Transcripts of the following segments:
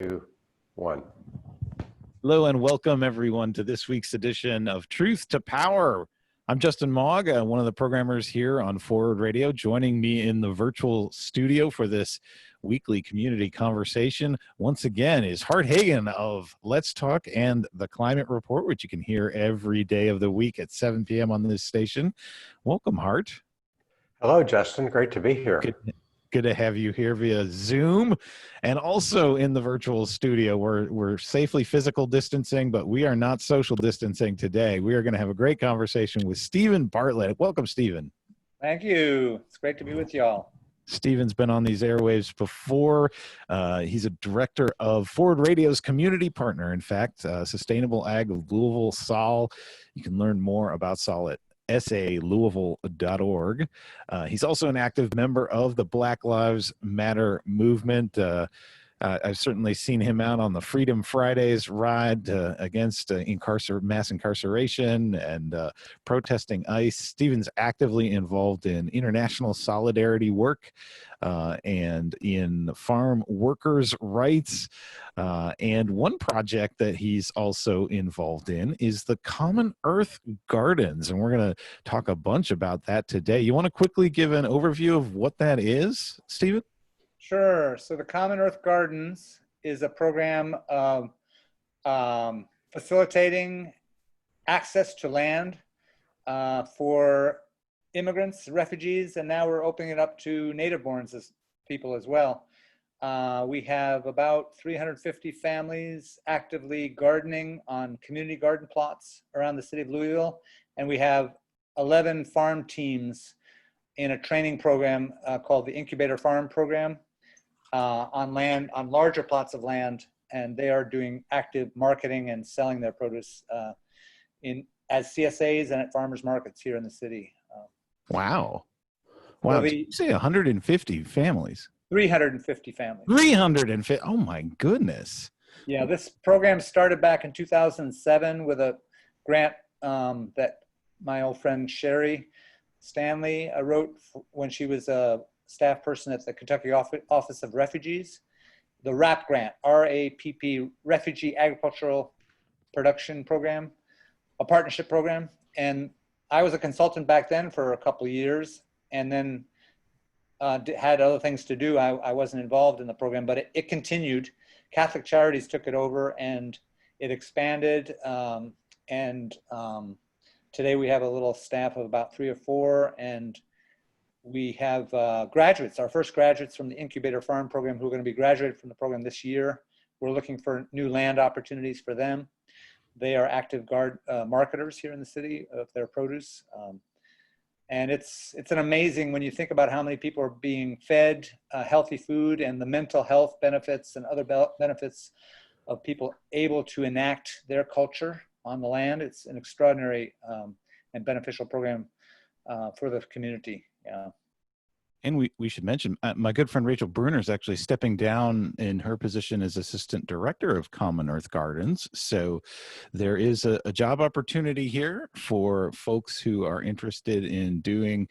2, 1. Hello and welcome everyone to this week's edition of Truth to Power. I'm Justin Mogg, one of the programmers here on Forward Radio. Joining me in the virtual studio for this weekly community conversation once again is Hart Hagen of Let's Talk and the Climate Report, which you can hear every day of the week at 7 p.m. on this station. Welcome, Hart. Hello, Justin. Great to be here. Good to have you here via Zoom, and also in the virtual studio. We're safely physical distancing, but we are not social distancing today. We are going to have a great conversation with Stephen Bartlett. Welcome, Stephen. Thank you. It's great to be with y'all. Stephen's been on these airwaves before. He's a director of Forward Radio's community partner. In fact, Sustainable Ag of Louisville, SAL. You can learn more about SAL at salouisville.org. He's also an active member of the Black Lives Matter movement. I've certainly seen him out on the Freedom Fridays ride against mass incarceration and protesting ICE. Stephen's actively involved in international solidarity work and in farm workers' rights. And one project that he's also involved in is the Common Earth Gardens. And we're going to talk a bunch about that today. You want to quickly give an overview of what that is, Stephen? Sure. So the Common Earth Gardens is a program of facilitating access to land for immigrants, refugees, and now we're opening it up to native-born people as well. We have about 350 families actively gardening on community garden plots around the city of Louisville, and we have 11 farm teams in a training program called the Incubator Farm Program on larger plots of land, and they are doing active marketing and selling their produce as CSAs and at farmers markets here in the city. Wow. Well, Did you say 150 families? 350 families. 350. Oh my goodness. Yeah, this program started back in 2007 with a grant that my old friend Sherry Stanley wrote when she was a staff person at the Kentucky Office of Refugees. The RAP grant, RAPP, Refugee Agricultural Production Program, a partnership program. And I was a consultant back then for a couple of years, and then had other things to do. I wasn't involved in the program, but it continued. Catholic Charities took it over and it expanded. Today we have a little staff of about 3 or 4, and we have graduates, our first graduates from the Incubator Farm Program who are going to be graduated from the program this year. We're looking for new land opportunities for them. They are active marketers here in the city of their produce. And it's an amazing, when you think about how many people are being fed healthy food and the mental health benefits and other benefits of people able to enact their culture on the land. It's an extraordinary and beneficial program for the community. Yeah. And we should mention, my good friend Rachel Bruner is actually stepping down in her position as Assistant Director of Common Earth Gardens. So there is a job opportunity here for folks who are interested in doing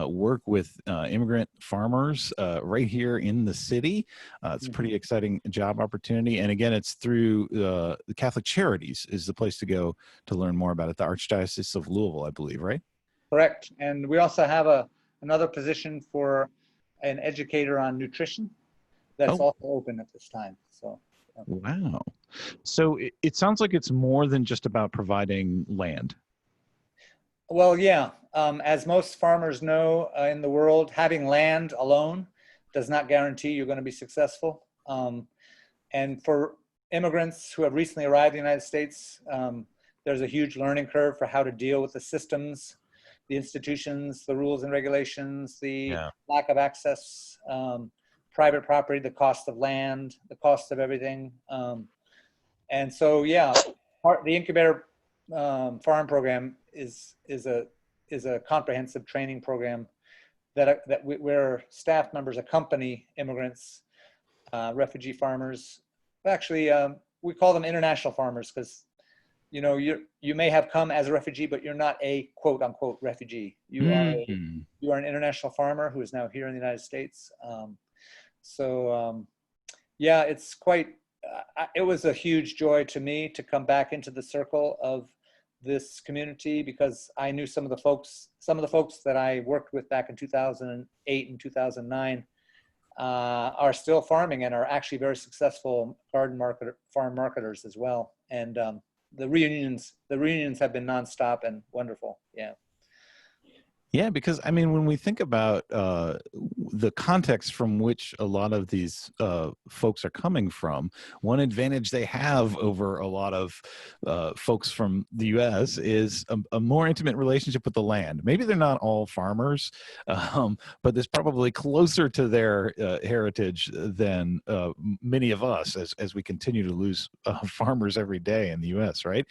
work with immigrant farmers right here in the city. It's a pretty exciting job opportunity. And again, it's through the Catholic Charities is the place to go to learn more about it. The Archdiocese of Louisville, I believe, right? Correct. And we also have another position for an educator on nutrition that's also open at this time. So, yeah. Wow. So it sounds like it's more than just about providing land. Well, yeah. As most farmers know in the world, having land alone does not guarantee you're going to be successful. And for immigrants who have recently arrived in the United States, there's a huge learning curve for how to deal with the systems, the institutions, the rules and regulations, the lack of access, private property, the cost of land, the cost of everything. And so, yeah, the Incubator Farm Program is a comprehensive training program where staff members accompany immigrants, refugee farmers. Actually, we call them international farmers because you know, you may have come as a refugee, but you're not a quote unquote refugee. You are an international farmer who is now here in the United States. Yeah, it's quite it was a huge joy to me to come back into the circle of this community, because I knew some of the folks that I worked with back in 2008 and 2009 are still farming and are actually very successful farm marketers as well. And the reunions have been nonstop and wonderful. Yeah. Yeah, because I mean, when we think about the context from which a lot of these folks are coming from, one advantage they have over a lot of folks from the U.S. is a more intimate relationship with the land. Maybe they're not all farmers, but it's probably closer to their heritage than many of us, as we continue to lose farmers every day in the U.S., right?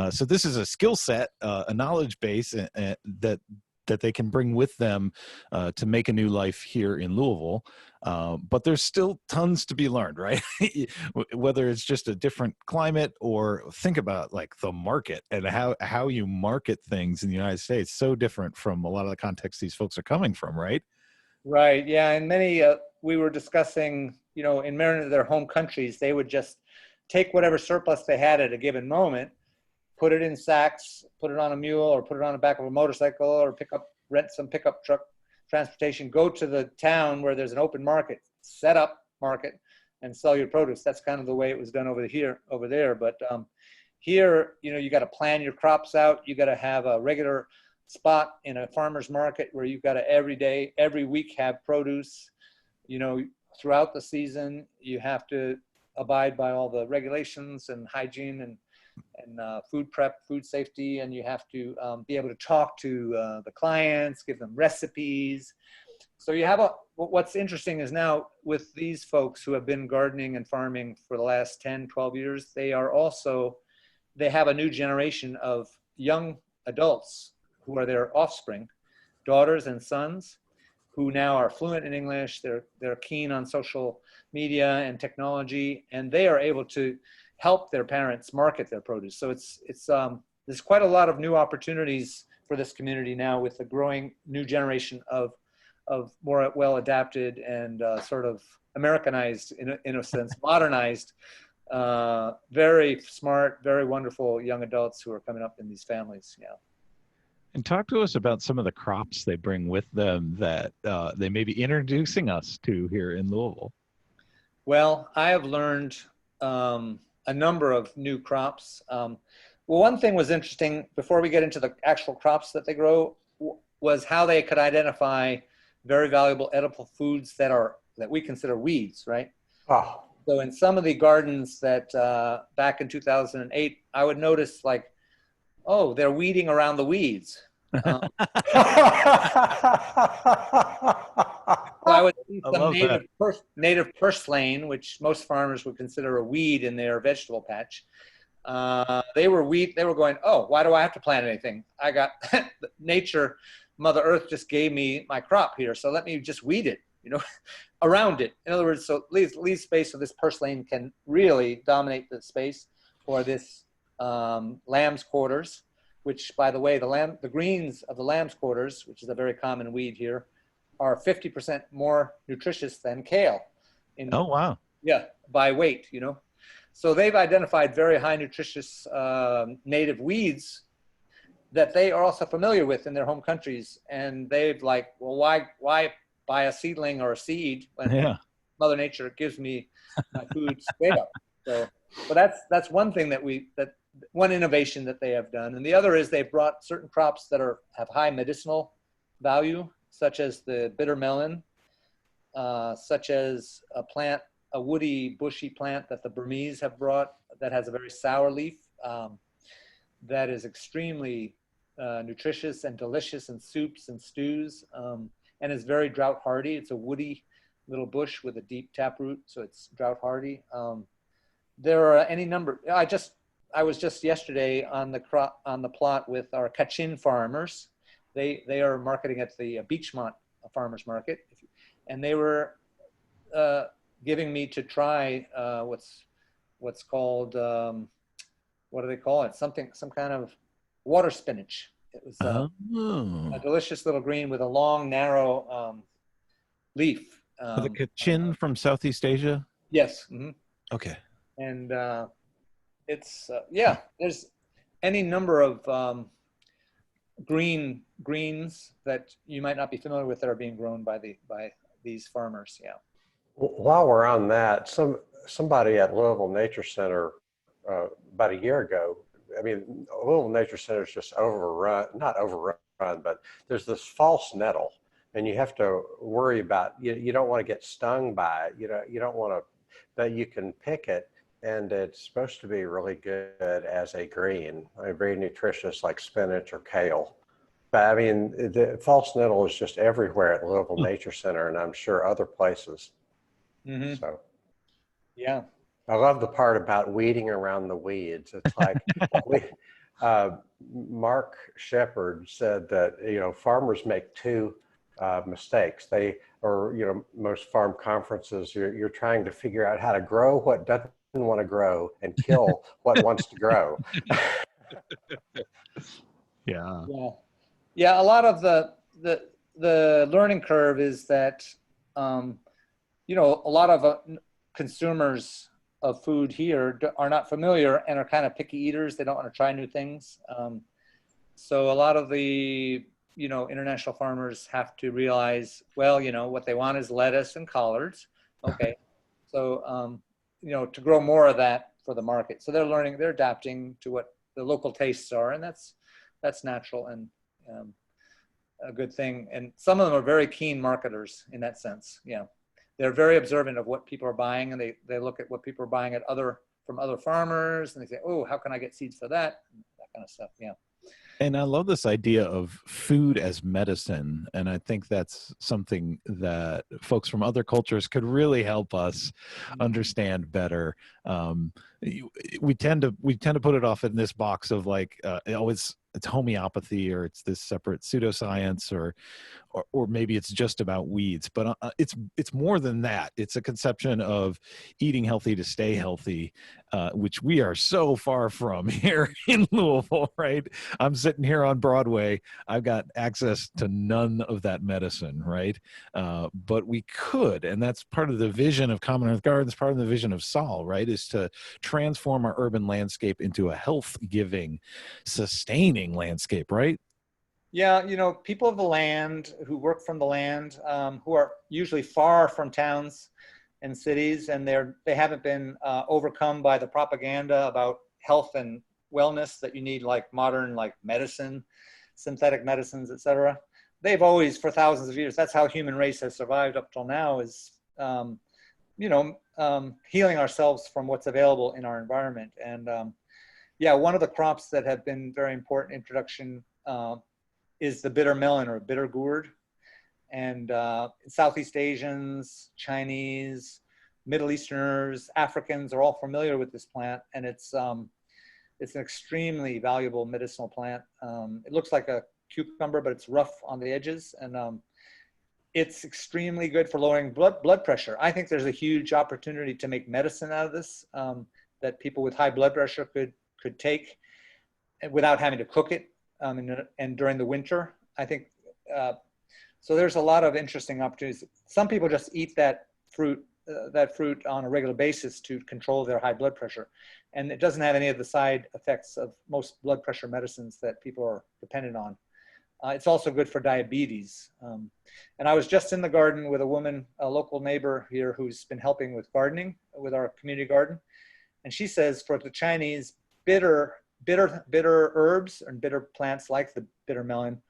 So this is a skill set, a knowledge base that they can bring with them to make a new life here in Louisville. But there's still tons to be learned, right? Whether it's just a different climate, or think about like the market and how you market things in the United States. So different from a lot of the context these folks are coming from, right? Right. Yeah. And many, we were discussing, in many of their home countries, they would just take whatever surplus they had at a given moment, put it in sacks, put it on a mule, or put it on the back of a motorcycle, or rent some pickup truck transportation, go to the town where there's an open market, set up market, and sell your produce. That's kind of the way it was done over there. But here, you got to plan your crops out. You got to have a regular spot in a farmer's market where you've got to every week have produce. Throughout the season, you have to abide by all the regulations and hygiene and food prep, food safety, and you have to be able to talk to the clients, give them recipes. So you have what's interesting is now with these folks who have been gardening and farming for the last 10, 12 years, they have a new generation of young adults who are their offspring, daughters and sons, who now are fluent in English. They're keen on social media and technology, and they are able to help their parents market their produce. So there's quite a lot of new opportunities for this community now, with the growing new generation of more well adapted and sort of Americanized, in a sense, modernized, very smart, very wonderful young adults who are coming up in these families. Yeah. And talk to us about some of the crops they bring with them that they may be introducing us to here in Louisville. Well, I have learned a number of new crops. Well, one thing was interesting before we get into the actual crops that they grow was how they could identify very valuable edible foods that we consider weeds, right? Oh, So in some of the gardens that back in 2008, I would notice like, oh, they're weeding around the weeds. So I would see some native purslane, which most farmers would consider a weed in their vegetable patch. They were going, oh, why do I have to plant anything? I got nature, Mother Earth just gave me my crop here, so let me just weed it, around it. In other words, so leave space so this purslane can really dominate the space, or this lamb's quarters, which, by the way, the greens of the lamb's quarters, which is a very common weed here, are 50% more nutritious than kale. Oh, wow. Yeah, by weight, So they've identified very high nutritious native weeds that they are also familiar with in their home countries. And they've like, well, why buy a seedling or a seed when Mother Nature gives me my food straight up? So, but that's one thing one innovation that they have done. And the other is they've brought certain crops that have high medicinal value, such as the bitter melon, such as a woody, bushy plant that the Burmese have brought that has a very sour leaf that is extremely nutritious and delicious in soups and stews, and is very drought hardy. It's a woody little bush with a deep taproot, so it's drought hardy. There are any number. I was just yesterday on the plot with our Kachin farmers. They are marketing at the Beachmont Farmers Market, and they were giving me to try what's called what do they call it? Some kind of water spinach. It was a delicious little green with a long, narrow leaf. The Kachin from Southeast Asia? Yes. Mm-hmm. Okay. And it's yeah, there's any number of greens that you might not be familiar with that are being grown by these farmers. Yeah. While we're on that, somebody at Louisville Nature Center about a year ago, I mean, Louisville Nature Center is just overrun, not overrun, but there's this false nettle, and you have to worry about, you don't want to get stung by it. You don't want to, but you can pick it, and it's supposed to be really good as a green, very nutritious like spinach or kale. But I mean, the false nettle is just everywhere at Louisville Nature Center, and I'm sure other places. Mm-hmm. So Yeah. I love the part about weeding around the weeds. It's like Mark Shepard said that, farmers make two mistakes. Most farm conferences, you're trying to figure out how to grow what doesn't want to grow and kill what wants to grow. Yeah. Yeah. Yeah. A lot of the learning curve is that, a lot of consumers of food here are not familiar and are kind of picky eaters. They don't want to try new things. So a lot of the, international farmers have to realize, well, what they want is lettuce and collards. Okay. So, to grow more of that for the market. So they're learning, they're adapting to what the local tastes are, and that's natural and a good thing. And some of them are very keen marketers in that sense. They're very observant of what people are buying, and they look at what people are buying from other farmers, and they say, oh, how can I get seeds for that? That kind of stuff. Yeah. And I love this idea of food as medicine. And I think that's something that folks from other cultures could really help us understand better. We tend to put it off in this box of like, it's homeopathy, or it's this separate pseudoscience, or maybe it's just about weeds, but it's more than that. It's a conception of eating healthy to stay healthy, which we are so far from here in Louisville, right? I'm sitting here on Broadway. I've got access to none of that medicine, right? But we could, and that's part of the vision of Common Earth Gardens, part of the vision of Sol, right, is to transform our urban landscape into a health-giving, sustaining landscape, right? Yeah, people of the land who work from the land, who are usually far from towns and cities, and they haven't been overcome by the propaganda about health and wellness that you need, like modern, like medicine, synthetic medicines, etc. They've always, for thousands of years, that's how human race has survived up till now, is healing ourselves from what's available in our environment. And one of the crops that have been very important introduction is the bitter melon, or bitter gourd. And Southeast Asians, Chinese, Middle Easterners, Africans are all familiar with this plant, and it's an extremely valuable medicinal plant. It looks like a cucumber, but it's rough on the edges, and it's extremely good for lowering blood pressure. I think there's a huge opportunity to make medicine out of this, that people with high blood pressure could take without having to cook it. And during the winter, I think, so there's a lot of interesting opportunities. Some people just eat that fruit on a regular basis to control their high blood pressure. And it doesn't have any of the side effects of most blood pressure medicines that people are dependent on. It's also good for diabetes. And I was just in the garden with a woman, a local neighbor here, who's been helping with gardening with our community garden. And she says for the Chinese, bitter herbs and bitter plants like the bitter melon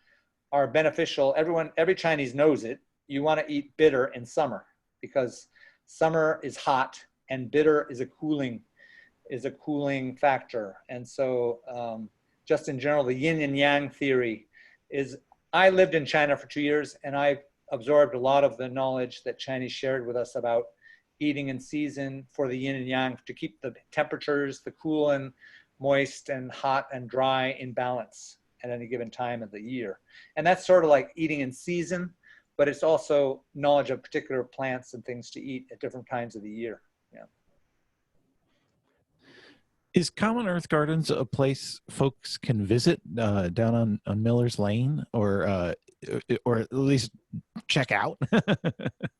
are beneficial. Every Chinese knows it. You want to eat bitter in summer because summer is hot and bitter is a cooling factor. And so just in general, the yin and yang theory is, I lived in China for 2 years, and I absorbed a lot of the knowledge that Chinese shared with us about eating in season for the yin and yang, to keep the temperatures, the cool and moist and hot and dry in balance at any given time of the year. And that's sort of like eating in season, but it's also knowledge of particular plants and things to eat at different times of the year. Yeah. Is Common Earth Gardens a place folks can visit down on Miller's Lane, or at least check out?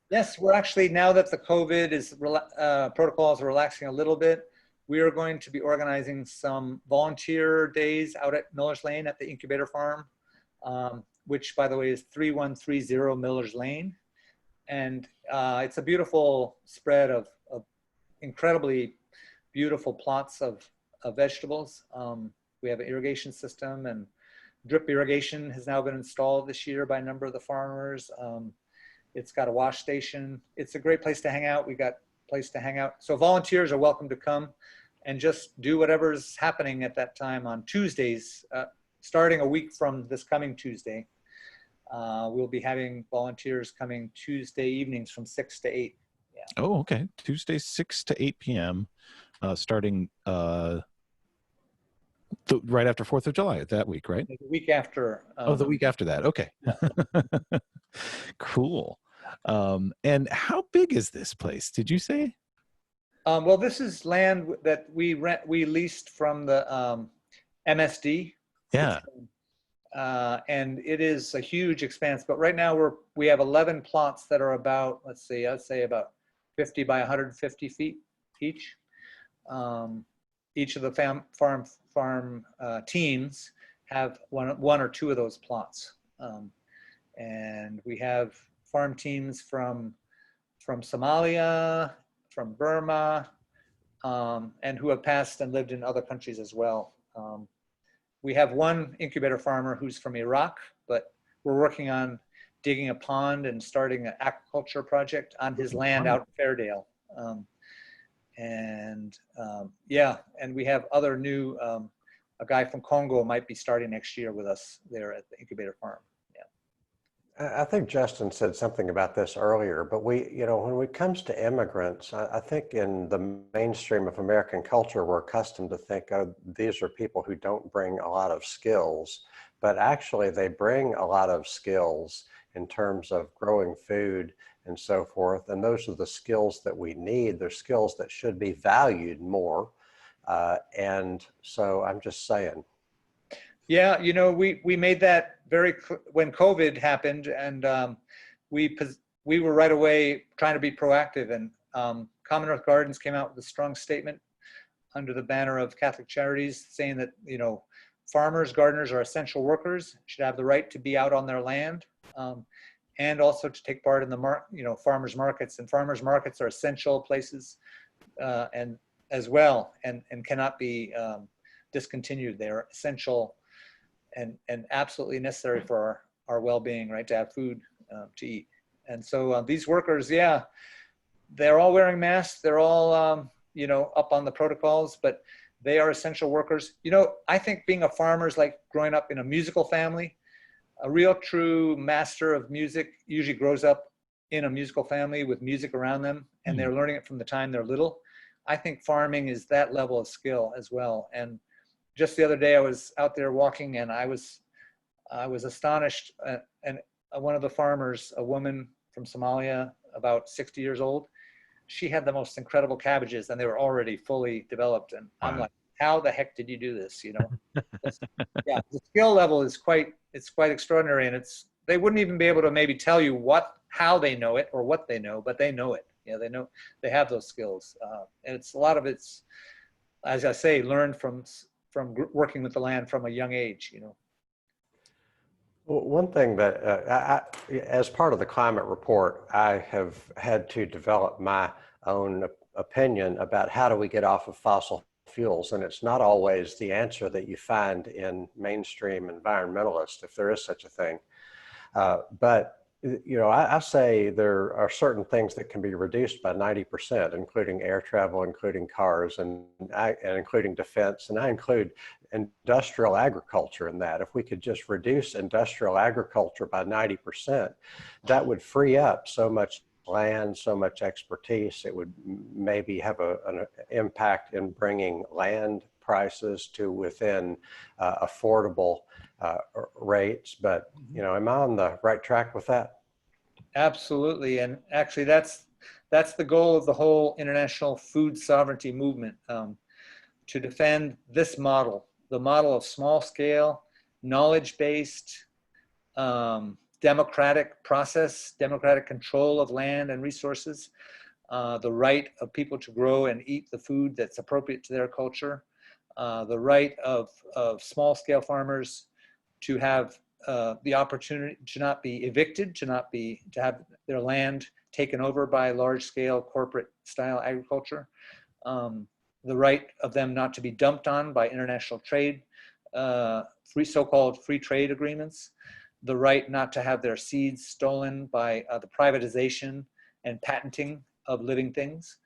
Yes, we're actually, now that the COVID protocols are relaxing a little bit, We are going to be organizing some volunteer days out at Miller's Lane at the incubator farm, which, by the way, is 3130 Miller's Lane. And it's a beautiful spread of incredibly beautiful plots of vegetables. We have an irrigation system, and drip irrigation has now been installed this year by a number of the farmers. It's got a wash station. It's a great place to hang out. We got a place to hang out. So volunteers are welcome to come and just do whatever's happening at that time on Tuesdays, starting a week from this coming Tuesday. We'll be having volunteers coming Tuesday evenings from 6 to 8. Yeah. Oh, okay. Tuesday, 6 to 8 p.m., starting right after 4th of July that week, right? The week after. The week after that. Okay. Yeah. Cool. And how big is this place, did you say? Well, this is land that we leased from the MSD. Yeah. And it is a huge expanse, but right now we have 11 plots that are about, let's see, I'd say about 50 by 150 feet each. Each of the farm teams have one or two of those plots. And we have farm teams from Somalia, from Burma, and who have passed and lived in other countries as well. We have one incubator farmer who's from Iraq, but we're working on digging a pond and starting an aquaculture project on his land out in Fairdale. Yeah, and we have other new, a guy from Congo might be starting next year with us there at the incubator farm. I think Justin said something about this earlier, but when it comes to immigrants, I think in the mainstream of American culture, we're accustomed to think, oh, these are people who don't bring a lot of skills, but actually they bring a lot of skills in terms of growing food and so forth. And those are the skills that we need. They're skills that should be valued more. And so I'm just saying. Yeah, we made that when COVID happened, and we were right away trying to be proactive. And Commonwealth Gardens came out with a strong statement under the banner of Catholic Charities, saying that farmers, gardeners are essential workers, should have the right to be out on their land, and also to take part in the farmers markets. And farmers markets are essential places, and as well, and cannot be discontinued. They are essential and absolutely necessary for our well-being, right? To have food to eat. And so these workers, yeah, they're all wearing masks. They're all, up on the protocols, but they are essential workers. I think being a farmer is like growing up in a musical family. A real true master of music usually grows up in a musical family with music around them, and they're learning it from the time they're little. I think farming is that level of skill as well. And just the other day, I was out there walking, and I was astonished. And one of the farmers, a woman from Somalia, about 60 years old, she had the most incredible cabbages, and they were already fully developed. And I'm like, how the heck did you do this? Yeah, the skill level is quite extraordinary, and they wouldn't even be able to maybe tell you how they know it or what they know, but they know it. They know, they have those skills, and a lot of it's, as I say, learned from working with the land from a young age. Well, one thing that, as part of the climate report, I have had to develop my own opinion about how do we get off of fossil fuels. And it's not always the answer that you find in mainstream environmentalists, if there is such a thing. But I say there are certain things that can be reduced by 90%, including air travel, including cars, and including defense. And I include industrial agriculture in that. If we could just reduce industrial agriculture by 90%, that would free up so much land, so much expertise. It would maybe have an impact in bringing land prices to within affordable rates. But am I on the right track with that? Absolutely. And actually that's the goal of the whole international food sovereignty movement, to defend this model, the model of small scale, knowledge-based, democratic process, democratic control of land and resources, the right of people to grow and eat the food that's appropriate to their culture, the right of small-scale farmers to have the opportunity to not be evicted, to have their land taken over by large-scale corporate-style agriculture, the right of them not to be dumped on by international trade, so-called free trade agreements, the right not to have their seeds stolen by the privatization and patenting of living things.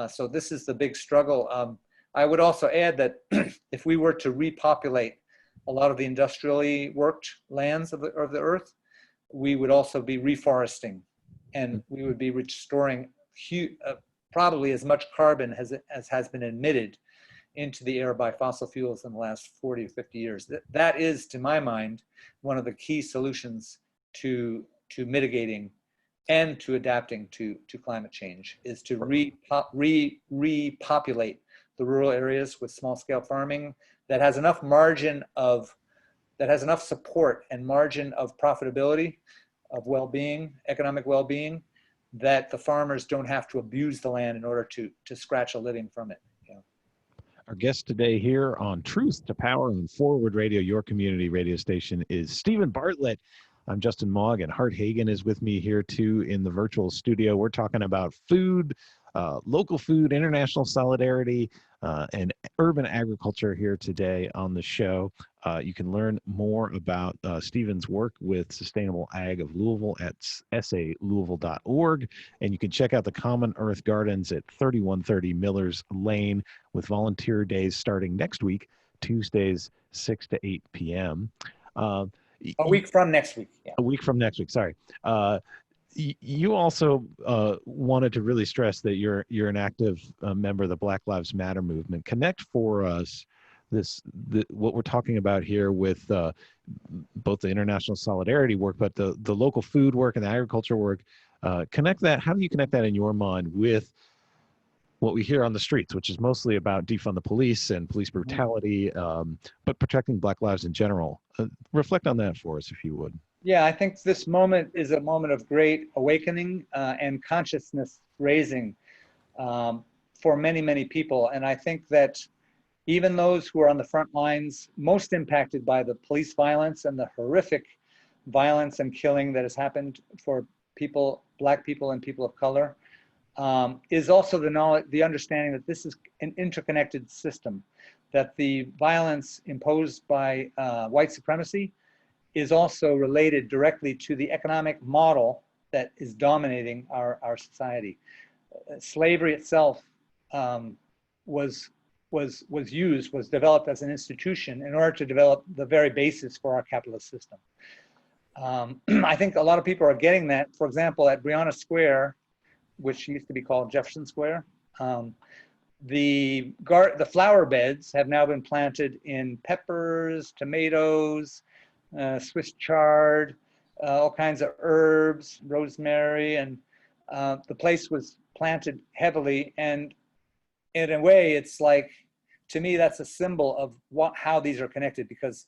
So this is the big struggle. I would also add that if we were to repopulate a lot of the industrially worked lands of the earth, we would also be reforesting, and we would be restoring probably as much carbon as has been emitted into the air by fossil fuels in the last 40 or 50 years. That is, to my mind, one of the key solutions to mitigating and to adapting to climate change, is to repopulate the rural areas with small-scale farming that has enough support and margin of profitability, of well-being, economic well-being, that the farmers don't have to abuse the land in order to scratch a living from it. Our guest today here on Truth to Power and Forward Radio, your community radio station, is Stephen Bartlett. I'm Justin Mogg, and Hart Hagen is with me here too in the virtual studio. We're talking about food, local food, international solidarity, and urban agriculture here today on the show. You can learn more about Stephen's work with Sustainable Ag of Louisville at salouisville.org, and you can check out the Common Earth Gardens at 3130 Millers Lane, with volunteer days starting next week, Tuesdays 6 to 8 p.m. A week from next week. Yeah. A week from next week, sorry. You also wanted to really stress that you're an active member of the Black Lives Matter movement. Connect for us what we're talking about here with both the international solidarity work, but the local food work and the agriculture work. Connect that. How do you connect that in your mind with what we hear on the streets, which is mostly about defund the police and police brutality, but protecting Black lives in general? Reflect on that for us, if you would. Yeah, I think this moment is a moment of great awakening and consciousness raising for many, many people. And I think that even those who are on the front lines, most impacted by the police violence and the horrific violence and killing that has happened for people, Black people and people of color, is also the understanding that this is an interconnected system, that the violence imposed by white supremacy is also related directly to the economic model that is dominating our society. Slavery itself was developed as an institution in order to develop the very basis for our capitalist system. I think a lot of people are getting that. For example, at Breonna Square, which used to be called Jefferson Square, the flower beds have now been planted in peppers, tomatoes, Swiss chard, all kinds of herbs, rosemary, and the place was planted heavily. And in a way, it's like, to me, that's a symbol of how these are connected, because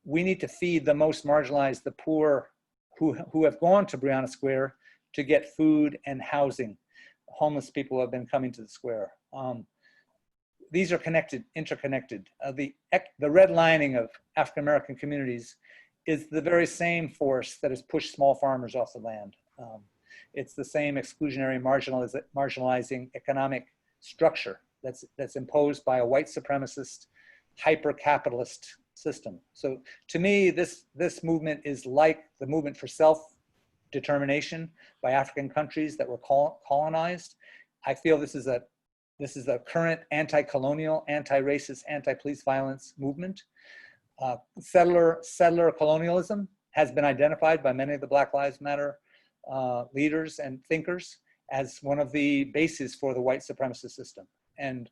we need to feed the most marginalized, the poor, who have gone to Breonna Square to get food and housing. Homeless people have been coming to the square. These are connected, interconnected. The redlining of African-American communities is the very same force that has pushed small farmers off the land. It's the same exclusionary, marginalizing economic structure that's imposed by a white supremacist, hyper-capitalist system. So to me, this movement is like the movement for self-determination by African countries that were colonized. I feel this is a current anti-colonial, anti-racist, anti-police violence movement. Settler colonialism has been identified by many of the Black Lives Matter leaders and thinkers as one of the bases for the white supremacist system. And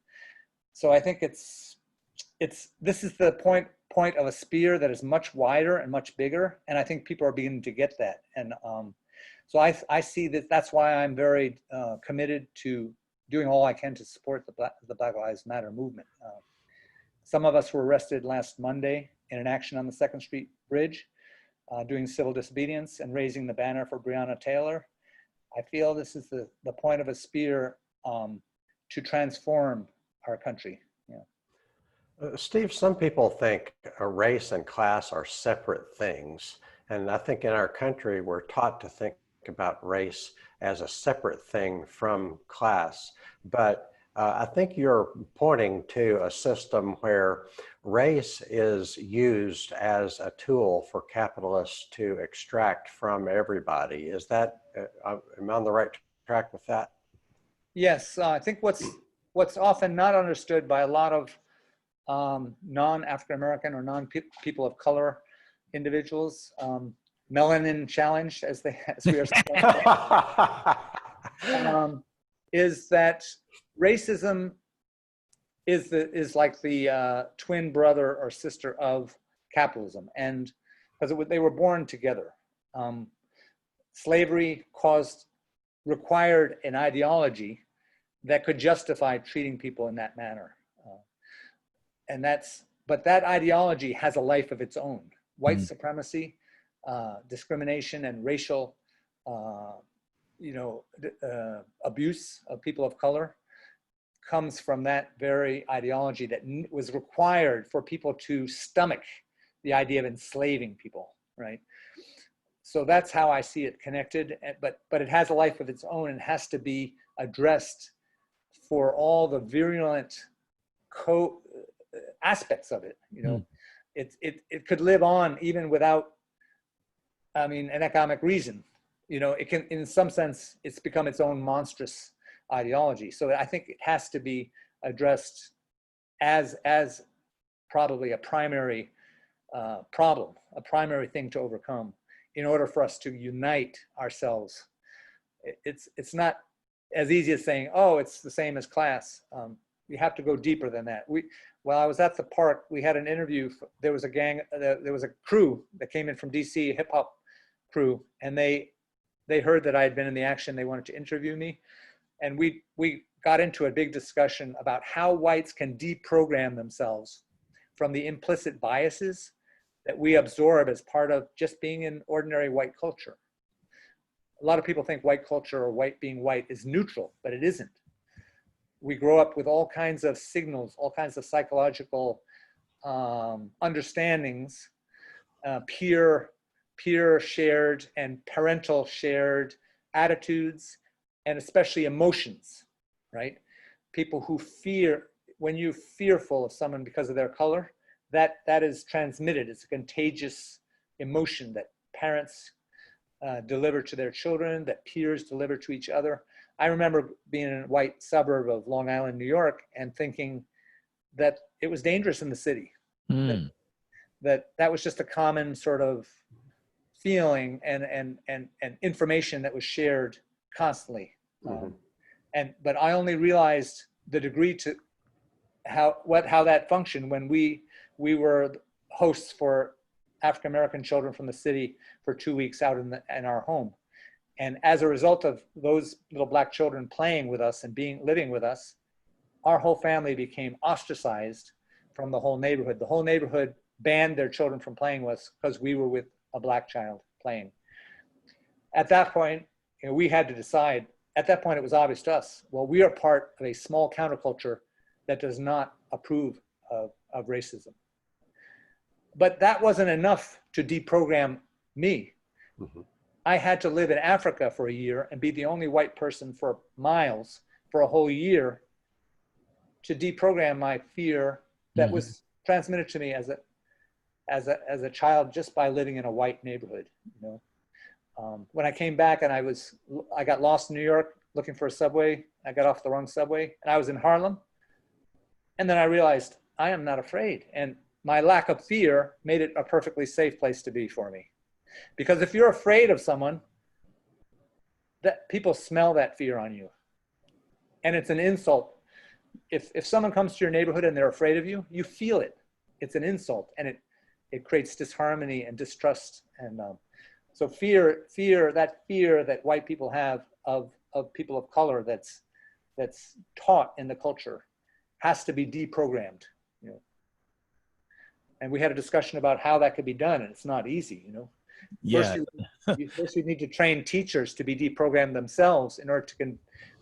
so I think this is the point of a spear that is much wider and much bigger, and I think people are beginning to get that. And so I see that. That's why I'm very committed to doing all I can to support the Black Lives Matter movement. Some of us were arrested last Monday in an action on the 2nd Street Bridge, doing civil disobedience and raising the banner for Breonna Taylor. I feel this is the point of a spear to transform our country. Steve, some people think race and class are separate things. And I think in our country, we're taught to think about race as a separate thing from class. But I think you're pointing to a system where race is used as a tool for capitalists to extract from everybody. Is that, am I on the right track with that? Yes, I think what's often not understood by a lot of non-African American or non-people of color individuals, melanin challenged as we are is that racism is like the twin brother or sister of capitalism, and because they were born together. Slavery required an ideology that could justify treating people in that manner. But that ideology has a life of its own. White supremacy, discrimination, and racial, abuse of people of color comes from that very ideology that was required for people to stomach the idea of enslaving people, right? So that's how I see it connected, but it has a life of its own and has to be addressed for all the virulent aspects of it. It could live on even without, an economic reason. It can, in some sense, it's become its own monstrous ideology. So I think it has to be addressed as probably a primary problem, a primary thing to overcome in order for us to unite ourselves. It's not as easy as saying, oh, it's the same as class. You have to go deeper than that. While I was at the park, we had an interview. There was a crew that came in from DC, a hip hop crew, and they heard that I had been in the action. They wanted to interview me. And we got into a big discussion about how whites can deprogram themselves from the implicit biases that we absorb as part of just being in ordinary white culture. A lot of people think white culture or being white is neutral, but it isn't. We grow up with all kinds of signals, all kinds of psychological understandings, peer shared and parental shared attitudes, and especially emotions, right? People who fear, when you're fearful of someone because of their color, that is transmitted. It's a contagious emotion that parents deliver to their children, that peers deliver to each other. I remember being in a white suburb of Long Island, New York, and thinking that it was dangerous in the city. That was just a common sort of feeling and information that was shared constantly. But I only realized the degree to how that functioned when we were hosts for African American children from the city for 2 weeks out in our home. And as a result of those little black children playing with us and living with us, our whole family became ostracized from the whole neighborhood. The whole neighborhood banned their children from playing with us because we were with a black child playing. At that point, we had to decide. At that point, it was obvious to us, well, we are part of a small counterculture that does not approve of racism. But that wasn't enough to deprogram me. I had to live in Africa for a year and be the only white person for miles for a whole year to deprogram my fear that was transmitted to me as a child just by living in a white neighborhood. When I came back and I got lost in New York looking for a subway, I got off the wrong subway, and I was in Harlem. And then I realized I am not afraid. And my lack of fear made it a perfectly safe place to be for me. Because if you're afraid of someone, that people smell that fear on you. And it's an insult. If someone comes to your neighborhood and they're afraid of you, you feel it. It's an insult, and it creates disharmony and distrust. And so fear that white people have of people of color that's taught in the culture has to be deprogrammed. And we had a discussion about how that could be done, and it's not easy. First, Yeah. first you need to train teachers to be deprogrammed themselves in order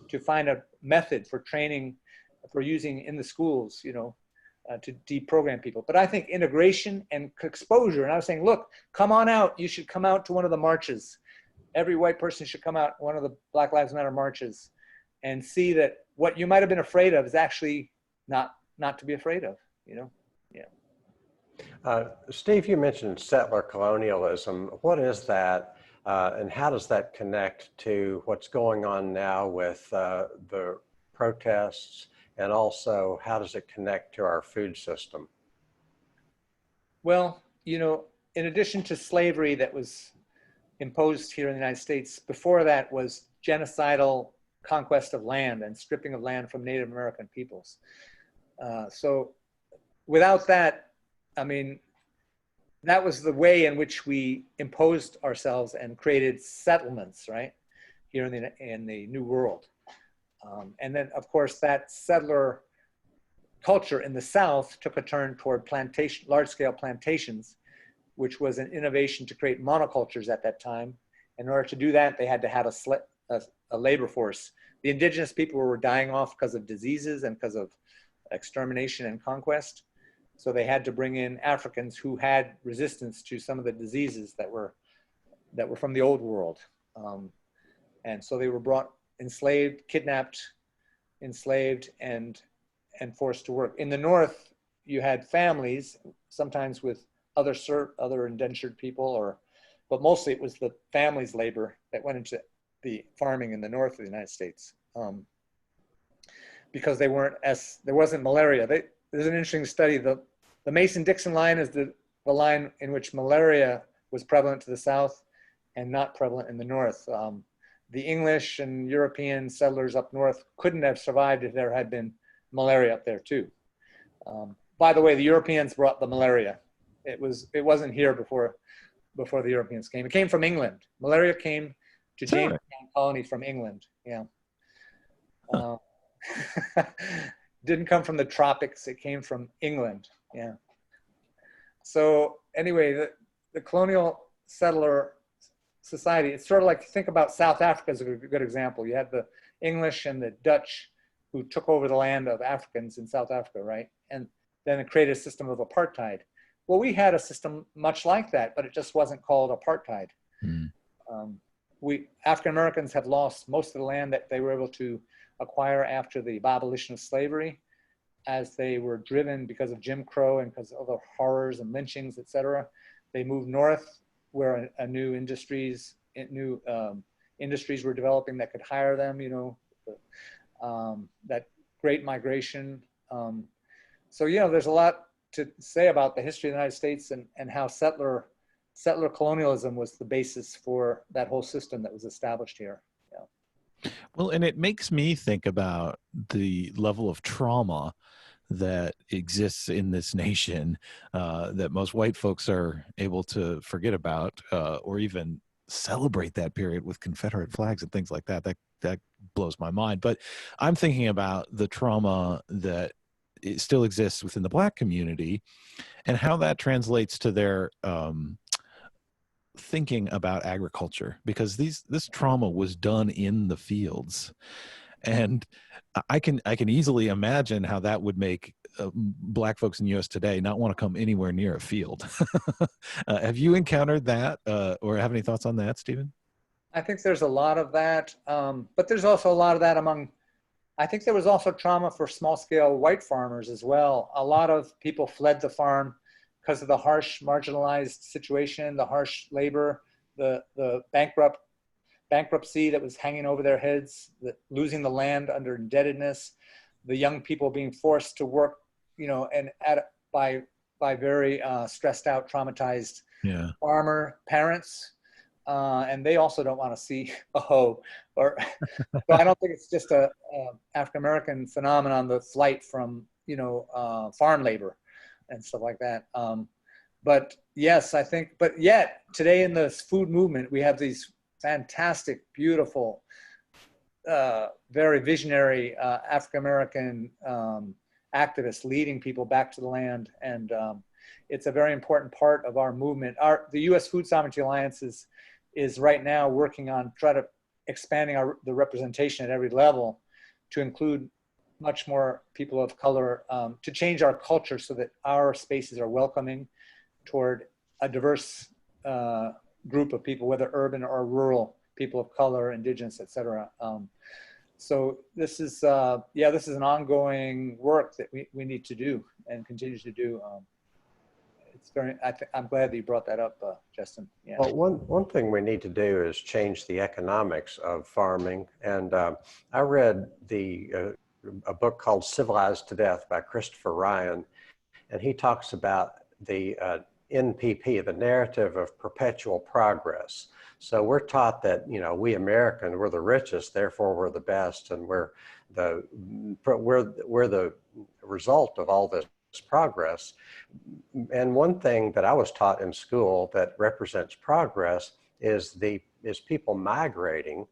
to find a method for training, for using in the schools, to deprogram people. But I think integration and exposure, and I was saying, look, come on out. You should come out to one of the marches. Every white person should come out to one of the Black Lives Matter marches and see that what you might have been afraid of is actually not to be afraid of, Yeah. Steve, you mentioned settler colonialism. What is that, and how does that connect to what's going on now with the protests, and also how does it connect to our food system? Well, in addition to slavery that was imposed here in the United States, before that was genocidal conquest of land and stripping of land from Native American peoples. So without that, I mean, that was the way in which we imposed ourselves and created settlements, right, here in the New World. And then, of course, that settler culture in the South took a turn toward large-scale plantations, which was an innovation to create monocultures at that time. In order to do that, they had to have a labor force. The indigenous people were dying off because of diseases and because of extermination and conquest. So they had to bring in Africans who had resistance to some of the diseases that were from the old world. And so they were brought kidnapped, enslaved, and forced to work. In the North, you had families, sometimes with other indentured people, but mostly it was the family's labor that went into the farming in the north of the United States, because there wasn't malaria. There's an interesting study. The Mason-Dixon line is the line in which malaria was prevalent to the south and not prevalent in the north. The English and European settlers up north couldn't have survived if there had been malaria up there too. By the way, the Europeans brought the malaria. It wasn't here before the Europeans came. It came from England. Malaria came to Jamestown Colony from England. Yeah. Didn't come from the tropics. It came from England. Yeah. So anyway, the colonial settler society, it's sort of like, think about South Africa as a good example. You had the English and the Dutch who took over the land of Africans in South Africa, right? And then it created a system of apartheid. Well, we had a system much like that, but it just wasn't called apartheid. Mm. African Americans have lost most of the land that they were able to acquire after the abolition of slavery, as they were driven because of Jim Crow and because of the horrors and lynchings, et cetera. They moved north where new industries were developing that could hire them, that great migration. So, there's a lot to say about the history of the United States and how settler colonialism was the basis for that whole system that was established here. Yeah. Well, and it makes me think about the level of trauma that exists in this nation that most white folks are able to forget about or even celebrate that period with Confederate flags and things like that. That blows my mind. But I'm thinking about the trauma that it still exists within the Black community and how that translates to their thinking about agriculture, because this trauma was done in the fields. And I can easily imagine how that would make Black folks in the U.S. today not want to come anywhere near a field. Have you encountered that or have any thoughts on that, Stephen? I think there's a lot of that, but there's also a lot of that I think there was also trauma for small-scale white farmers as well. A lot of people fled the farm because of the harsh, marginalized situation, the harsh labor, the bankruptcy that was hanging over their heads, losing the land under indebtedness, the young people being forced to work, and by very stressed out, traumatized farmer parents. And they also don't want to see a hoe. So I don't think it's just a African-American phenomenon, the flight from, farm labor and stuff like that. But yes, I think, but yet today in the food movement, we have these fantastic, beautiful, very visionary African-American activists leading people back to the land. And it's a very important part of our movement. The U.S. Food Sovereignty Alliance is right now working on expanding the representation at every level to include much more people of color, to change our culture so that our spaces are welcoming toward a diverse group of people, whether urban or rural, people of color, indigenous, et cetera. So this is an ongoing work that we need to do and continue to do. I'm glad that you brought that up, Justin. Yeah. Well, one thing we need to do is change the economics of farming. And I read a book called Civilized to Death by Christopher Ryan, and he talks about the NPP, the narrative of perpetual progress. So we're taught that, we Americans, we're the richest, therefore we're the best, and we're the result of all this progress. And one thing that I was taught in school that represents progress is people migrating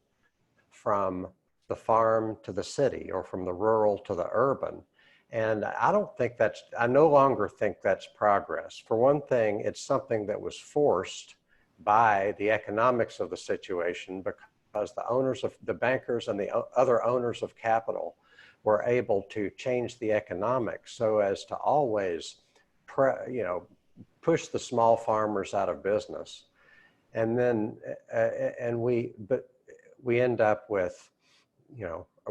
from the farm to the city, or from the rural to the urban. And I no longer think that's progress. For one thing, it's something that was forced by the economics of the situation, because the bankers and the other owners of capital were able to change the economics so as to always push the small farmers out of business. And then we end up with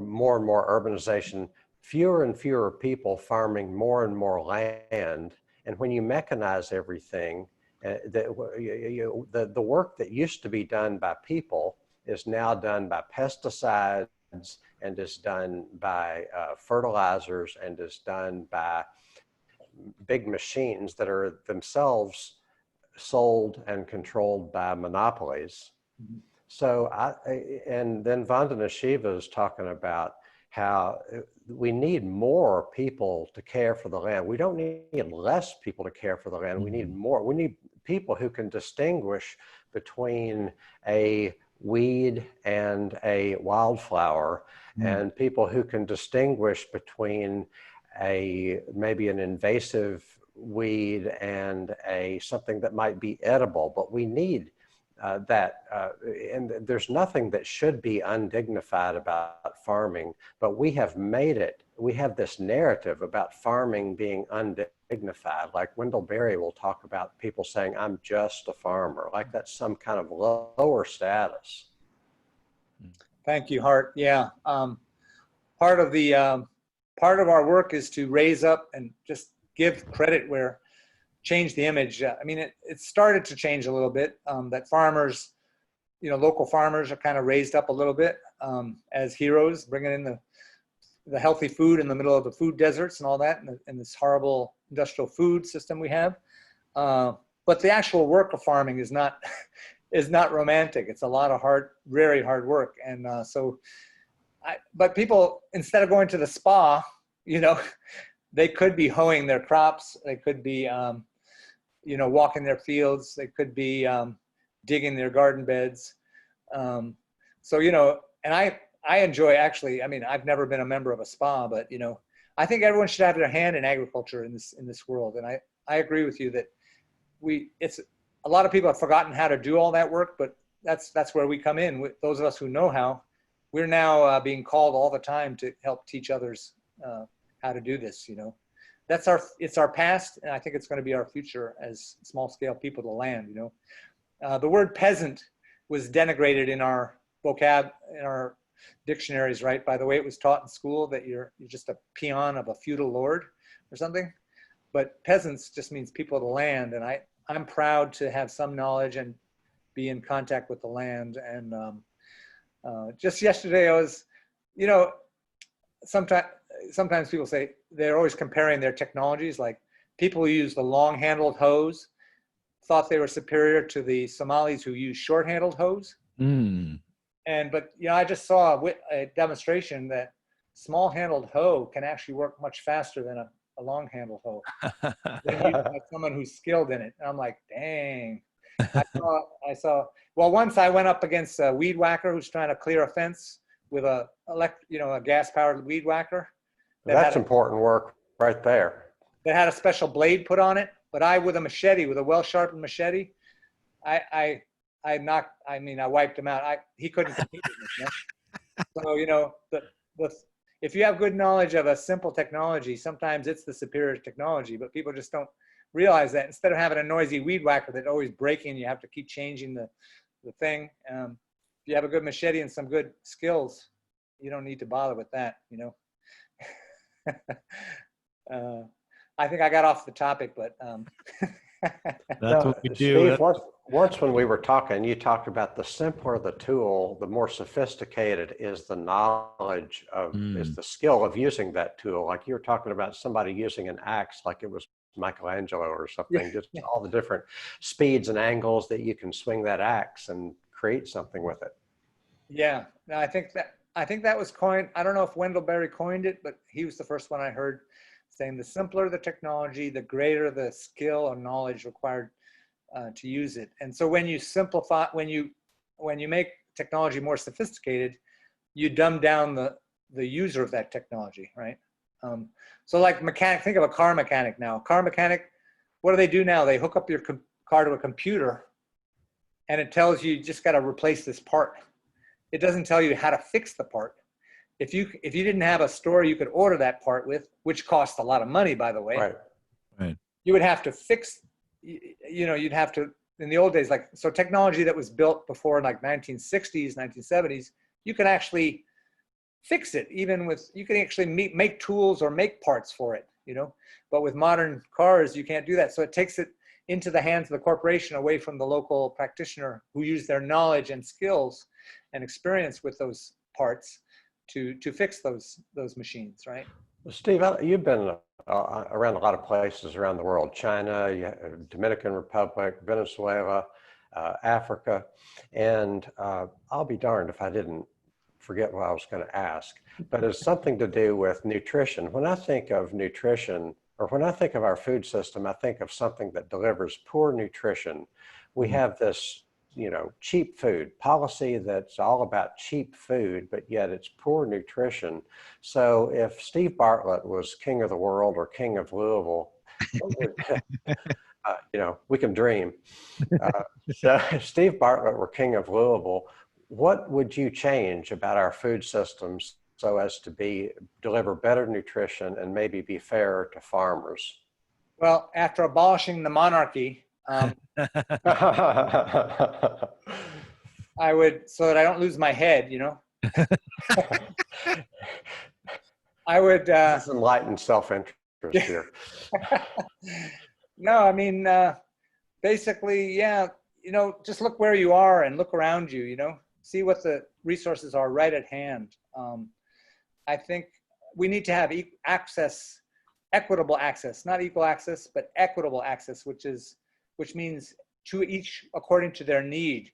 more and more urbanization, fewer and fewer people farming more and more land. And when you mechanize everything, the work that used to be done by people is now done by pesticides, and is done by fertilizers, and is done by big machines that are themselves sold and controlled by monopolies. Mm-hmm. So and then Vandana Shiva is talking about how we need more people to care for the land. We don't need less people to care for the land. We need more. We need people who can distinguish between a weed and a wildflower, and people who can distinguish between maybe an invasive weed and something that might be edible. But we need and there's nothing that should be undignified about farming, but we have made it. We have this narrative about farming being undignified. Like Wendell Berry will talk about people saying, "I'm just a farmer," like that's some kind of lower status. Thank you, Hart. Yeah, part of our work is to raise up and just give credit where. Change the image. I mean, it started to change a little bit, that farmers, local farmers are kind of raised up a little bit as heroes, bringing in the healthy food in the middle of the food deserts and all that, and this horrible industrial food system we have. But the actual work of farming is not romantic. It's a lot of very hard work. And but people, instead of going to the spa, they could be hoeing their crops. They could be, walking their fields. They could be digging their garden beds. So, and I enjoy actually, I mean, I've never been a member of a spa, but, I think everyone should have their hand in agriculture in this world. And I agree with you that a lot of people have forgotten how to do all that work, but that's where we come in. Those of us who know how, we're now being called all the time to help teach others how to do this. It's our past, and I think it's going to be our future as small scale people to land. The word peasant was denigrated in our vocab, in our dictionaries, right? By the way it was taught in school, that you're just a peon of a feudal lord or something. But peasants just means people of the land, and I'm proud to have some knowledge and be in contact with the land. And just yesterday I was, sometimes people say they're always comparing their technologies. Like people who use the long-handled hose thought they were superior to the Somalis who use short-handled hose. But I just saw a demonstration that small-handled hoe can actually work much faster than a long-handled hoe. Like someone who's skilled in it. And I'm like, dang. I saw. Well, once I went up against a weed whacker who's trying to clear a fence with a gas-powered weed whacker. That's important work right there. That had a special blade put on it, But with a machete, with a well-sharpened machete, I wiped him out. He couldn't compete with me. You know? So, you know, if you have good knowledge of a simple technology, sometimes it's the superior technology, but people just don't realize that. Instead of having a noisy weed whacker that's always breaking, you have to keep changing the thing. If you have a good machete and some good skills, you don't need to bother with that, you know. I think I got off the topic, but That's what we do. Steve, once when we were talking, you talked about the simpler the tool, the more sophisticated is the knowledge of, is the skill of using that tool. Like you were talking about somebody using an axe like it was Michelangelo or something, just all the different speeds and angles that you can swing that axe and create something with it. Yeah, no, I think that was coined. I don't know if Wendell Berry coined it, but he was the first one I heard saying the simpler the technology, the greater the skill or knowledge required to use it. And so when you simplify, when you make technology more sophisticated, you dumb down the user of that technology, right? So like think of a car mechanic now. Car mechanic, what do they do now? They hook up your car to a computer and it tells you just got to replace this part. It doesn't tell you how to fix the part. If you didn't have a store you could order that part with, which costs a lot of money, by the way, Right. you would have to fix, you know, you'd have to, in the old days, like, so technology that was built before like 1960s, 1970s, you can actually fix it, you can actually make tools or make parts for it, you know, but with modern cars, you can't do that. So it takes it into the hands of the corporation away from the local practitioner who use their knowledge and skills and experience with those parts to fix those machines, right? Well, Steve, you've been around a lot of places around the world: China, Dominican Republic, Venezuela, Africa, and I'll be darned if I didn't forget what I was going to ask. But it's something to do with nutrition. When I think of nutrition, or when I think of our food system, I think of something that delivers poor nutrition. We have this, you know, cheap food policy that's all about cheap food, but yet it's poor nutrition. So if Steve Bartlett was king of the world or king of Louisville, you know, we can dream. So if Steve Bartlett were king of Louisville, what would you change about our food systems so as to deliver better nutrition and maybe be fairer to farmers? Well, after abolishing the monarchy, I would, so that I don't lose my head, you know, I would. This is enlightened self-interest here. No, I mean, basically, yeah, you know, just look where you are and look around you, you know, see what the resources are right at hand. I think we need to have equitable access, not equal access, but equitable access, which means to each according to their need.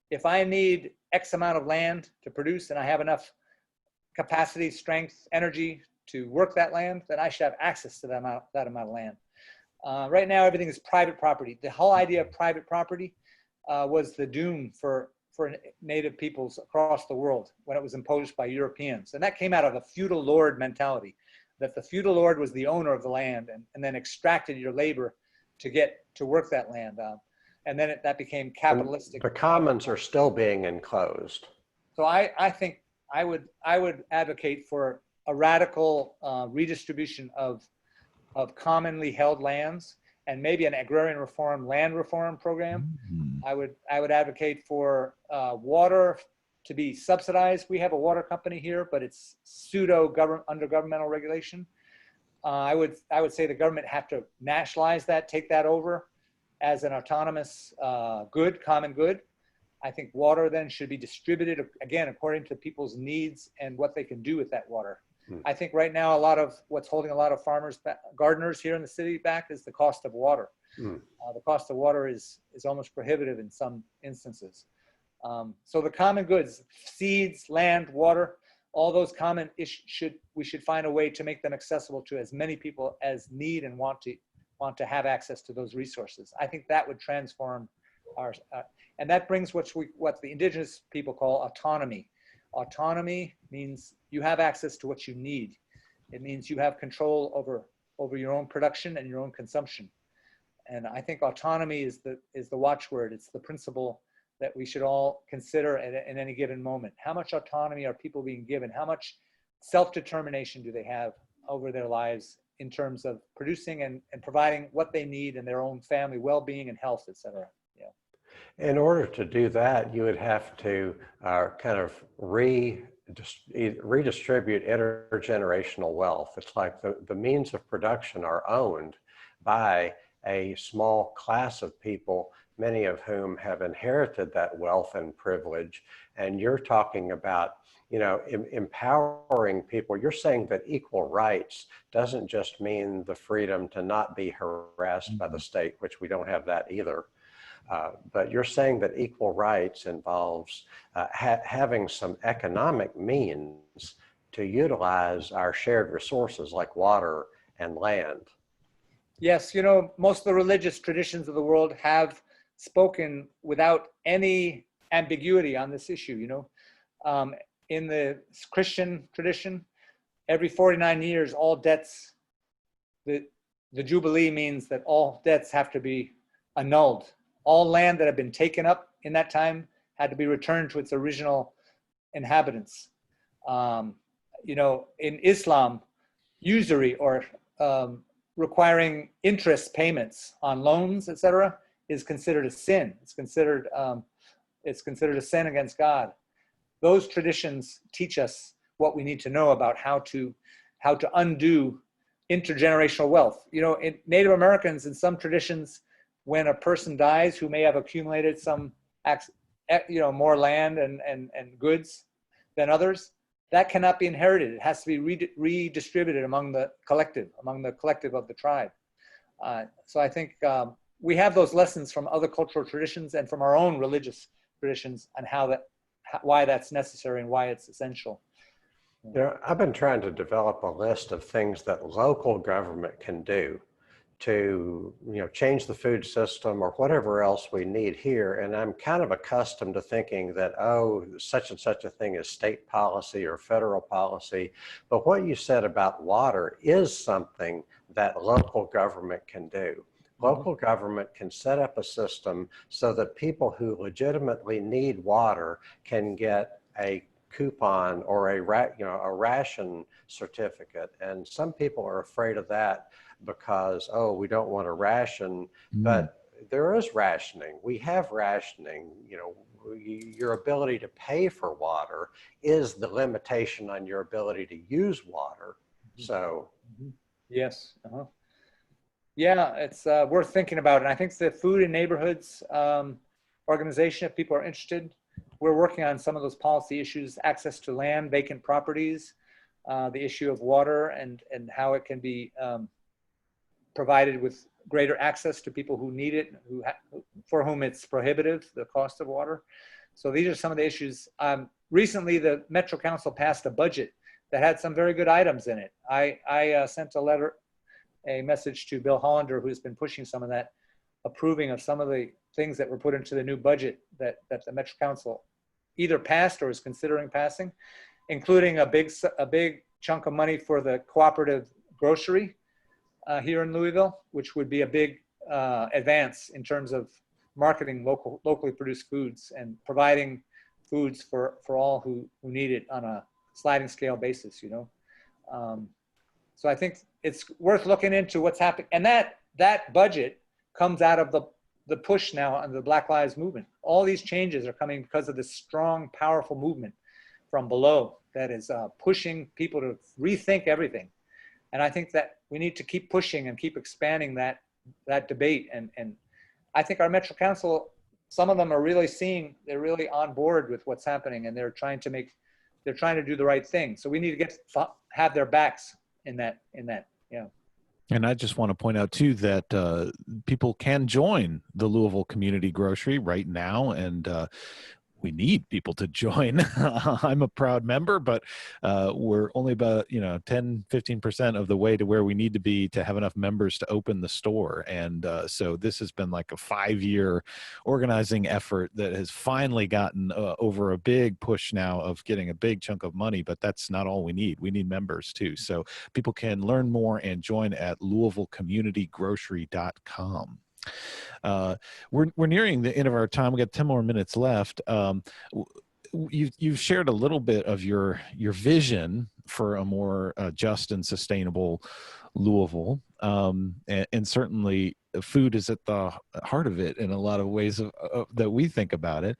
If I need X amount of land to produce and I have enough capacity, strength, energy to work that land, then I should have access to that amount of land. Right now, everything is private property. The whole idea of private property was the doom for native peoples across the world when it was imposed by Europeans. And that came out of a feudal lord mentality, that the feudal lord was the owner of the land and then extracted your labor to work that land. And then that became capitalistic. And the commons are still being enclosed. So I think I would advocate for a radical redistribution of commonly held lands and maybe an agrarian reform, land reform program. I would advocate for water to be subsidized. We have a water company here, but it's under governmental regulation. I would say the government have to nationalize that, take that over as an autonomous common good. I think water then should be distributed, again, according to people's needs and what they can do with that water. I think right now, a lot of what's holding a lot of farmers, gardeners here in the city back is the cost of water. The cost of water is almost prohibitive in some instances. So the common goods, seeds, land, water, all those common we should find a way to make them accessible to as many people as need and want to have access to those resources. I think that would transform and that brings what the indigenous people call autonomy. Autonomy means you have access to what you need. It means you have control over your own production and your own consumption. And I think autonomy is the watchword. It's the principle that we should all consider in any given moment. How much autonomy are people being given? How much self-determination do they have over their lives in terms of producing and providing what they need in their own family well-being and health, et cetera? Yeah. In order to do that, you would have to kind of redistribute intergenerational wealth. It's like the means of production are owned by a small class of people, many of whom have inherited that wealth and privilege. And you're talking about, empowering people. You're saying that equal rights doesn't just mean the freedom to not be harassed by the state, which we don't have that either. But you're saying that equal rights involves having some economic means to utilize our shared resources like water and land. Yes, most of the religious traditions of the world have spoken without any ambiguity on this issue. In the Christian tradition, every 49 years, all debts, the Jubilee means that all debts have to be annulled. All land that had been taken up in that time had to be returned to its original inhabitants. In Islam, usury or requiring interest payments on loans, etc., is considered a sin. It's considered a sin against God. Those traditions teach us what we need to know about how to undo intergenerational wealth. In Native Americans, in some traditions, when a person dies who may have accumulated some, more land and goods than others, that cannot be inherited. It has to be redistributed among the collective of the tribe. So I think we have those lessons from other cultural traditions and from our own religious traditions on why that's necessary and why it's essential. I've been trying to develop a list of things that local government can do to change the food system or whatever else we need here. And I'm kind of accustomed to thinking that, such and such a thing is state policy or federal policy. But what you said about water is something that local government can do. Local government can set up a system so that people who legitimately need water can get a coupon or a ration certificate. And some people are afraid of that because, we don't want to ration, but there is rationing. We have rationing. Your ability to pay for water is the limitation on your ability to use water. So yes. Yeah, it's worth thinking about. And I think the Food in Neighborhoods organization, if people are interested, we're working on some of those policy issues: access to land, vacant properties, the issue of water, and how it can be provided with greater access to people who need it, for whom it's prohibitive, the cost of water. So these are some of the issues. Recently, the Metro Council passed a budget that had some very good items in it. I sent a message to Bill Hollander, who's been pushing some of that, approving of some of the things that were put into the new budget that the Metro Council either passed or is considering passing, including a big chunk of money for the cooperative grocery here in Louisville, which would be a big advance in terms of marketing locally produced foods and providing foods for all who need it on a sliding scale basis. So I think it's worth looking into what's happening, and that budget comes out of the push now on the Black Lives Movement. All these changes are coming because of this strong, powerful movement from below that is pushing people to rethink everything. And I think that we need to keep pushing and keep expanding that debate. And I think our Metro Council, some of them are really they're really on board with what's happening, and they're trying to do the right thing. So we need to have their backs in that. Yeah. And I just want to point out too that people can join the Louisville Community Grocery right now, and we need people to join. I'm a proud member, but we're only about 10-15% of the way to where we need to be to have enough members to open the store. And so this has been like a 5-year organizing effort that has finally gotten over a big push now of getting a big chunk of money, but that's not all we need. We need members too. So people can learn more and join at LouisvilleCommunityGrocery.com. We're nearing the end of our time. We got 10 more minutes left. You've shared a little bit of your vision for a more just and sustainable Louisville, and certainly food is at the heart of it in a lot of ways that we think about it.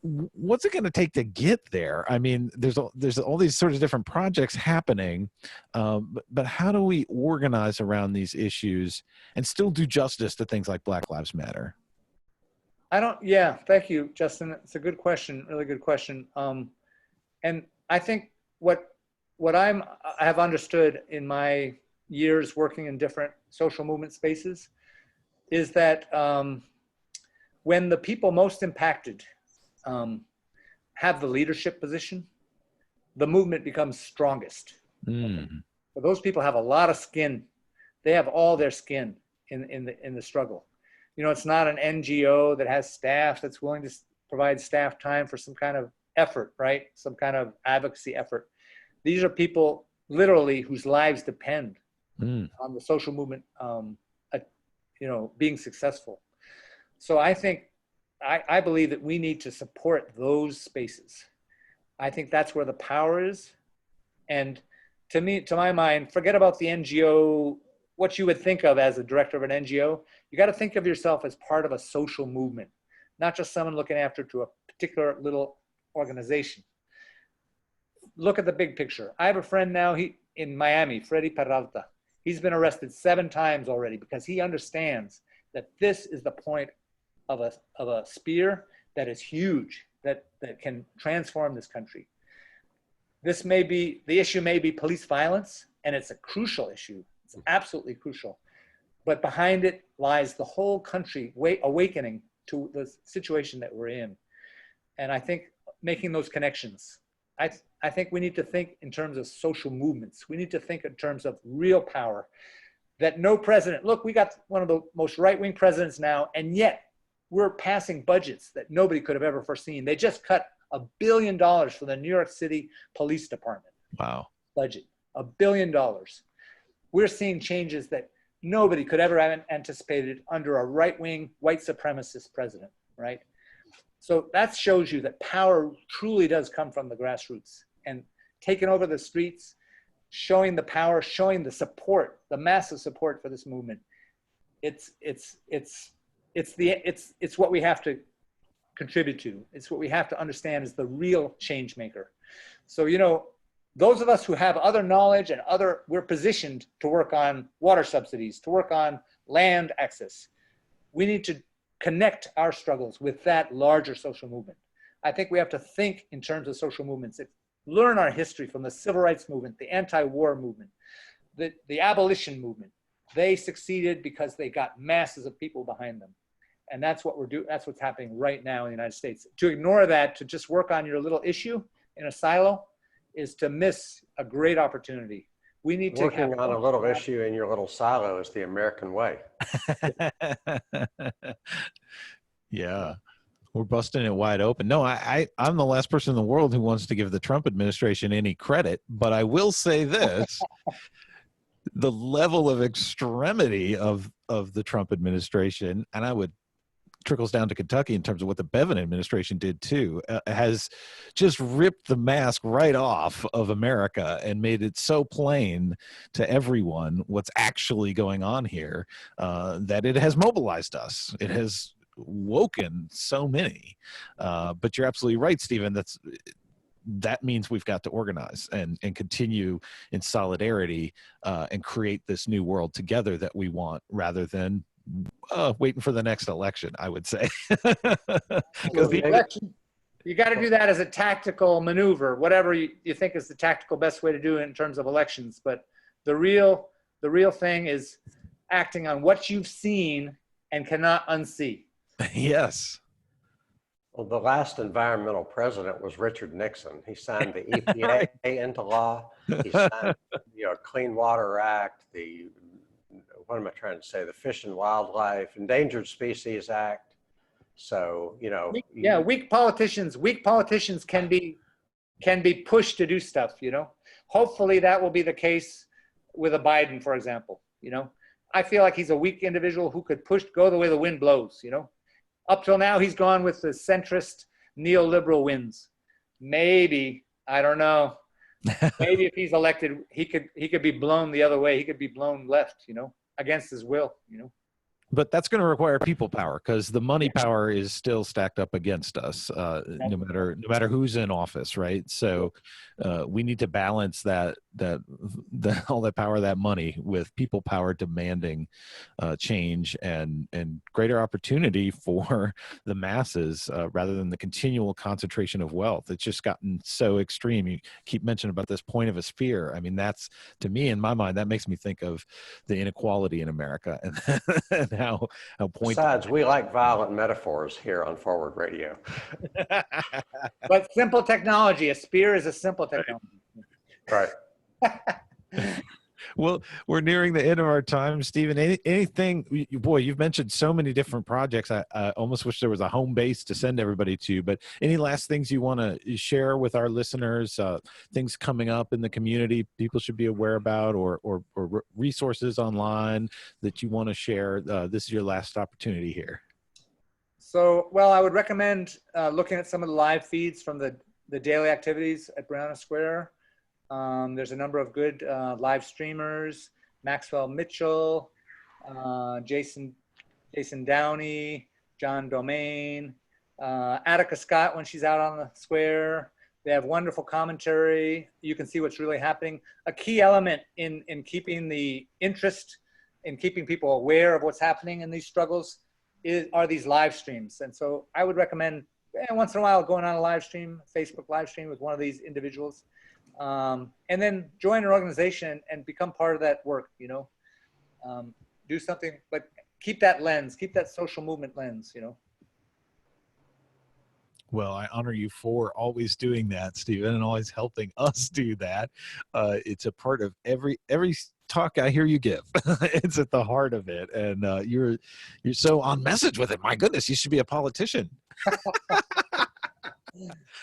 What's it going to take to get there? I mean, there's all these sort of different projects happening, but how do we organize around these issues and still do justice to things like Black Lives Matter? Yeah, thank you, Justin. It's a good question, really good question. And I think what I have understood in my years working in different social movement spaces is that when the people most impacted have the leadership position, the movement becomes strongest. Mm. So those people have a lot of skin. They have all their skin in the struggle. You know, it's not an NGO that has staff that's willing to provide staff time for some kind of effort, right? Some kind of advocacy effort. These are people literally whose lives depend on the social movement, being successful. So I think, I believe that we need to support those spaces. I think that's where the power is. And to my mind, forget about the NGO, what you would think of as a director of an NGO. You got to think of yourself as part of a social movement, not just someone looking after to a particular little organization. Look at the big picture. I have a friend now in Miami, Freddy Peralta. He's been arrested 7 times already because he understands that this is the point of a spear that is huge, that can transform this country. The issue may be police violence, and it's a crucial issue. It's absolutely crucial. But behind it lies the whole country awakening to the situation that we're in. And I think making those connections, I think we need to think in terms of social movements. We need to think in terms of real power, that no president, look, we got one of the most right-wing presidents now, and yet we're passing budgets that nobody could have ever foreseen. They just cut $1 billion for the New York City Police Department. Wow. Budget, $1 billion. We're seeing changes that nobody could ever have anticipated under a right-wing, white supremacist president, right? So that shows you that power truly does come from the grassroots, and taking over the streets, showing the power, showing the support, the massive support for this movement. It's what we have to contribute to. It's what we have to understand is the real change maker. So, those of us who have other knowledge and we're positioned to work on water subsidies, to work on land access. We need to connect our struggles with that larger social movement. I think we have to think in terms of social movements, learn our history from the civil rights movement, the anti-war movement, the abolition movement. They succeeded because they got masses of people behind them. And that's what we're doing. That's what's happening right now in the United States. To ignore that, to just work on your little issue in a silo, is to miss a great opportunity. We need to working on a little issue in your little silo is the American way. Yeah, we're busting it wide open. No, I'm the last person in the world who wants to give the Trump administration any credit, but I will say this. The level of extremity of the Trump administration, and I would trickles down to Kentucky in terms of what the Bevin administration did too, has just ripped the mask right off of America and made it so plain to everyone what's actually going on here, that it has mobilized us. It has woken so many. But you're absolutely right, Stephen. That means we've got to organize and continue in solidarity, and create this new world together that we want, rather than waiting for the next election, I would say. Because the election, you got to do that as a tactical maneuver, whatever you think is the tactical best way to do it in terms of elections. But the real thing is acting on what you've seen and cannot unsee. Yes. Well, the last environmental president was Richard Nixon. He signed the EPA into law. He signed the Clean Water Act, what am I trying to say? The Fish and Wildlife Endangered Species Act. So, weak politicians can be pushed to do stuff, Hopefully that will be the case with a Biden, for example, I feel like he's a weak individual who could go the way the wind blows, you know. Up till now, he's gone with the centrist neoliberal winds. Maybe, I don't know. Maybe if he's elected, he could be blown the other way. He could be blown left, you know, against his will, you know. But that's going to require people power, because the money power is still stacked up against us, no matter who's in office, right? So we need to balance that all that power, that money, with people power demanding change and greater opportunity for the masses, rather than the continual concentration of wealth. It's just gotten so extreme. You keep mentioning about this point of a spear. I mean, that's, to me, in my mind, that makes me think of the inequality in America and how Besides, we like violent metaphors here on Forward Radio. But simple technology. A spear is a simple technology. Right. Well, we're nearing the end of our time, Stephen. Anything, boy, you've mentioned so many different projects. I almost wish there was a home base to send everybody to, but any last things you want to share with our listeners, things coming up in the community people should be aware about, or resources online that you want to share? This is your last opportunity here. So, well, I would recommend looking at some of the live feeds from the daily activities at Brianna Square. There's a number of good live streamers: Maxwell Mitchell, Jason Downey, John Domain, Attica Scott when she's out on the square. They have wonderful commentary. You can see what's really happening. A key element in keeping the interest, in keeping people aware of what's happening in these struggles are these live streams. And so I would recommend once in a while going on a live stream, Facebook live stream with one of these individuals. And then join an organization and become part of that work, you know. Do something, but keep that lens, keep that social movement lens, you know. Well, I honor you for always doing that, Stephen, and always helping us do that. It's a part of every talk I hear you give. It's at the heart of it, and you're so on message with it. My goodness, you should be a politician.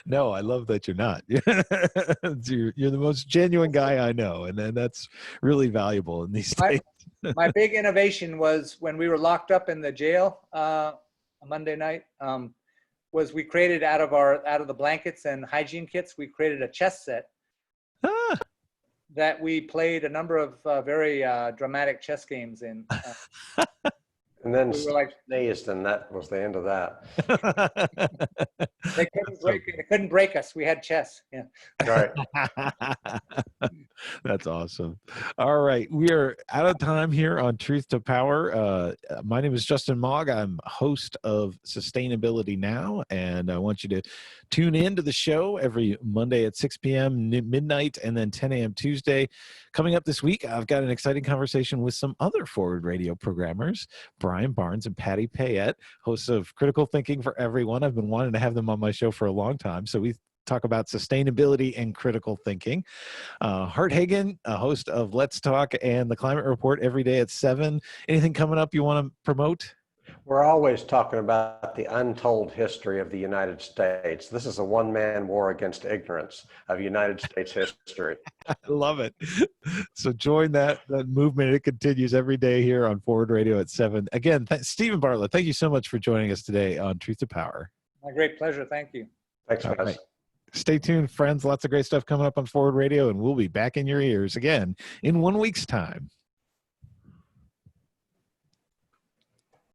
No, I love that you're not. You're the most genuine guy I know, and then that's really valuable in these days. My big innovation was when we were locked up in the jail a Monday night. Was we created out of the blankets and hygiene kits, we created a chess set that we played a number of very dramatic chess games in. And then we were like sneezed, and that was the end of that. They couldn't break us. We had chess. Yeah. Right. That's awesome. All right. We are out of time here on Truth to Power. My name is Justin Mogg. I'm host of Sustainability Now, and I want you to tune in to the show every Monday at 6 p.m. midnight and then 10 a.m. Tuesday. Coming up this week, I've got an exciting conversation with some other Forward Radio programmers, Brian Barnes and Patty Payette, hosts of Critical Thinking for Everyone. I've been wanting to have them on my show for a long time, so we talk about sustainability and critical thinking. Hart Hagen, a host of Let's Talk and the Climate Report every day at 7. Anything coming up you want to promote? We're always talking about the untold history of the United States. This is a one-man war against ignorance of United States history. I love it. So join that movement. It continues every day here on Forward Radio at 7. Again, Stephen Bartlett, thank you so much for joining us today on Truth to Power. My great pleasure. Thank you. Thanks, guys. Right. Stay tuned, friends. Lots of great stuff coming up on Forward Radio, and we'll be back in your ears again in 1 week's time.